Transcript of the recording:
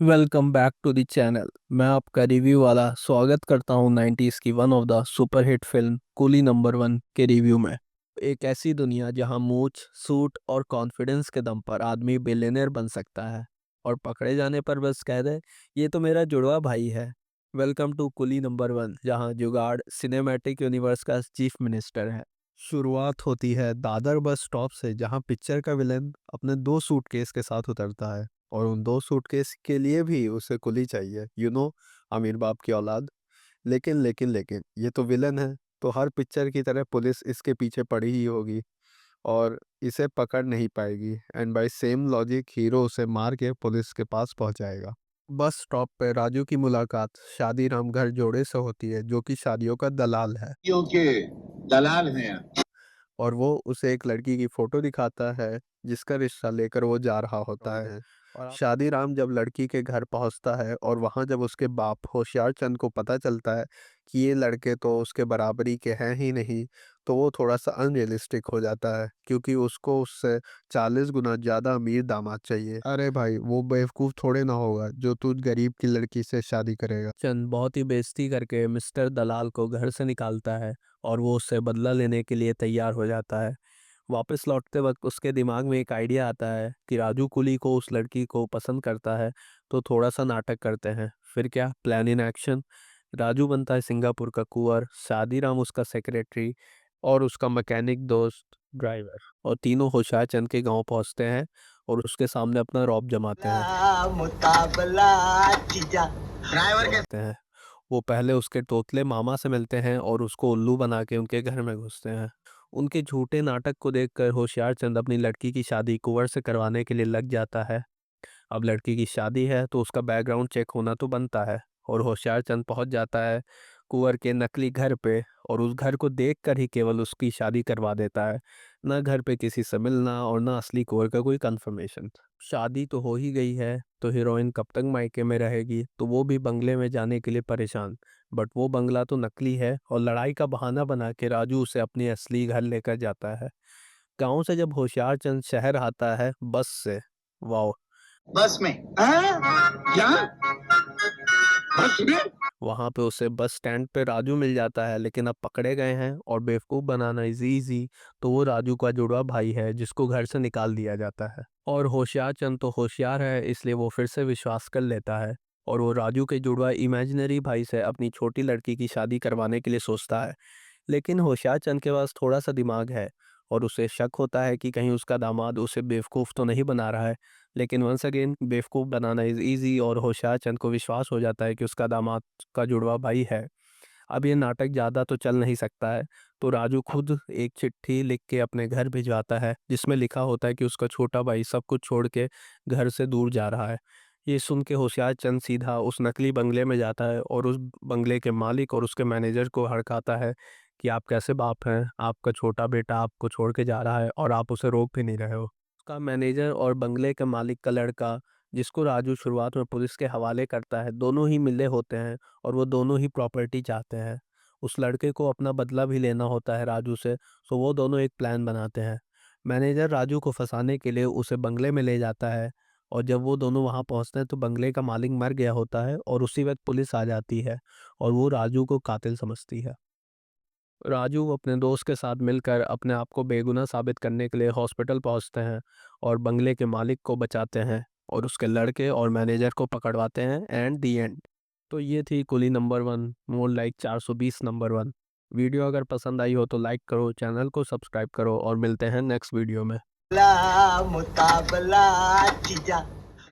Welcome back to the channel. मैं आपका review वाला स्वागत करता हूं 90s की one of the super hit film Coolie number one के रिव्यू में। एक ऐसी दुनिया जहां मूछ, सूट और कॉन्फिडेंस के दम पर आदमी बिलियनर बन सकता है और पकड़े जाने पर बस कह दे ये तो मेरा जुड़वा भाई है। Welcome to Coolie number one, जहां जुगाड़ सिनेमैटिक यूनिवर्स का चीफ मिनिस्टर है। शुरुआत होती है दादर बस स्टॉप से, जहां पिक्चर का विलेन अपने दो सूटकेस के साथ उतरता है और उन दो सूटकेस के लिए भी उसे कुली चाहिए। अमीर बाप की औलाद। लेकिन ये तो विलन है, तो हर पिक्चर की तरह पुलिस इसके पीछे पड़ी ही होगी और इसे पकड़ नहीं पाएगी। And by same logic hero उसे मार के पुलिस के पास पहुंचाएगा। बस स्टॉप पे राजू की मुलाकात शादीराम घर जोड़े से होती है, जो कि शादियों का दलाल है। क्योंकि दलाल हैं। और वो उसे एक लड़की की फोटो दिखाता है जिसका रिश्ता लेकर वो जा रहा होता है। और शादीराम जब लड़की के घर पहुंचता है और वहां जब उसके बाप होशियार चंद को पता चलता है कि ये लड़के तो उसके बराबरी के हैं ही नहीं, तो वो थोड़ा सा अनरियलिस्टिक हो जाता है, क्योंकि उसको उससे 40 गुना ज्यादा अमीर दामाद चाहिए। अरे भाई, वो बेवकूफ थोड़े ना होगा जो तू गरीब की लड़की से शादी करेगा। चंद बहुत ही बेइज्जती करके मिस्टर दलाल को घर से निकालता है और वो उससे बदला लेने के लिए तैयार हो जाता है। वापस लौटते वक्त उसके दिमाग में एक आइडिया आता है कि राजू कुली को उस लड़की को पसंद करता है, तो थोड़ा सा नाटक करते हैं। फिर क्या, प्लान इन एक्शन। राजू बनता है सिंगापुर का कुंवर, शादीराम उसका सेक्रेटरी और उसका मैकेनिक दोस्त ड्राइवर, और तीनों होशियार चंद के गांव पहुंचते हैं और उसके सामने अपना रौब जमाते मुकाबला जीजा ड्राइवर हैं। वो पहले उसके तोतले मामा से मिलते हैं और उसको उल्लू बना के उनके घर में घुसते हैं। उनके झूठे नाटक को देखकर होशियार चंद अपनी लड़की की शादी कुंवर से करवाने के लिए लग जाता है। अब लड़की की शादी है तो उसका बैकग्राउंड चेक होना तो बनता है, और होशियार चंद पहुंच जाता है कुंवर के नकली घर पे और उस घर को देखकर ही केवल उसकी शादी करवा देता है। ना घर पे किसी से मिलना और ना असली कुंवर का कोई कंफर्मेशन। शादी तो हो ही गई है, तो हीरोइन कब तक मायके में रहेगी, तो वो भी बंगले में जाने के लिए परेशान। बट वो बंगला तो नकली है और लड़ाई का बहाना बना के राजू उसे अपनी असली घर लेकर जाता है। गांव से जब होशियार चंद शहर आता है बस से, वाह, बस में क्या बस में वहां पे उसे बस स्टैंड पे राजू मिल जाता है, लेकिन अब पकड़े गए हैं और बेवकूफ़ बनाना इजी, तो वो राजू का जुड़वा भाई है जिसको घर से निकाल दिया जाता है। और होशियार चंद तो होशियार है, इसलिए वो फिर से विश्वास कर लेता है और वो राजू के जुड़वा इमेजिनरी भाई से अपनी छोटी लड़की की शादी करवाने के लिए सोचता है। लेकिन होशियार चंद के पास थोड़ा सा दिमाग है और उसे शक होता है कि कहीं उसका दामाद उसे बेवकूफ़ तो नहीं बना रहा है। लेकिन वंस अगेन बेवकूफ़ बनाना इज़ ईज़ी और होशियार चंद को विश्वास हो जाता है कि उसका दामाद का जुड़वा भाई है। अब ये नाटक ज़्यादा तो चल नहीं सकता है, तो राजू खुद एक चिट्ठी लिख के अपने घर भिजवाता है जिसमें लिखा होता है कि उसका छोटा भाई सब कुछ छोड़ के घर से दूर जा रहा है। ये सुन के होशियार चंद सीधा उस नकली बंगले में जाता है और उस बंगले के मालिक और उसके मैनेजर को हड़काता है कि आप कैसे बाप हैं, आपका छोटा बेटा आपको छोड़ के जा रहा है और आप उसे रोक भी नहीं रहे हो। उसका मैनेजर और बंगले के मालिक का लड़का, जिसको राजू शुरुआत में पुलिस के हवाले करता है, दोनों ही मिले होते हैं और वो दोनों ही प्रॉपर्टी चाहते हैं। उस लड़के को अपना बदला भी लेना होता है राजू से, तो वो दोनों एक प्लान बनाते हैं। मैनेजर राजू को फंसाने के लिए उसे बंगले में ले जाता है और जब वो दोनों वहां पहुंचते हैं तो बंगले का मालिक मर गया होता है और उसी वक्त पुलिस आ जाती है और वो राजू को कातिल समझती है। राजू अपने दोस्त के साथ मिलकर अपने आप को बेगुनाह साबित करने के लिए हॉस्पिटल पहुंचते हैं और बंगले के मालिक को बचाते हैं और उसके लड़के और मैनेजर को पकड़वाते हैं। And the end. तो ये थी Coolie number one, more like 420 number one. Video अगर पसंद आई हो तो लाइक करो, चैनल को सब्सक्राइब करो और मिलते हैं नेक्स्ट वीडियो में। मुकाबला जीजा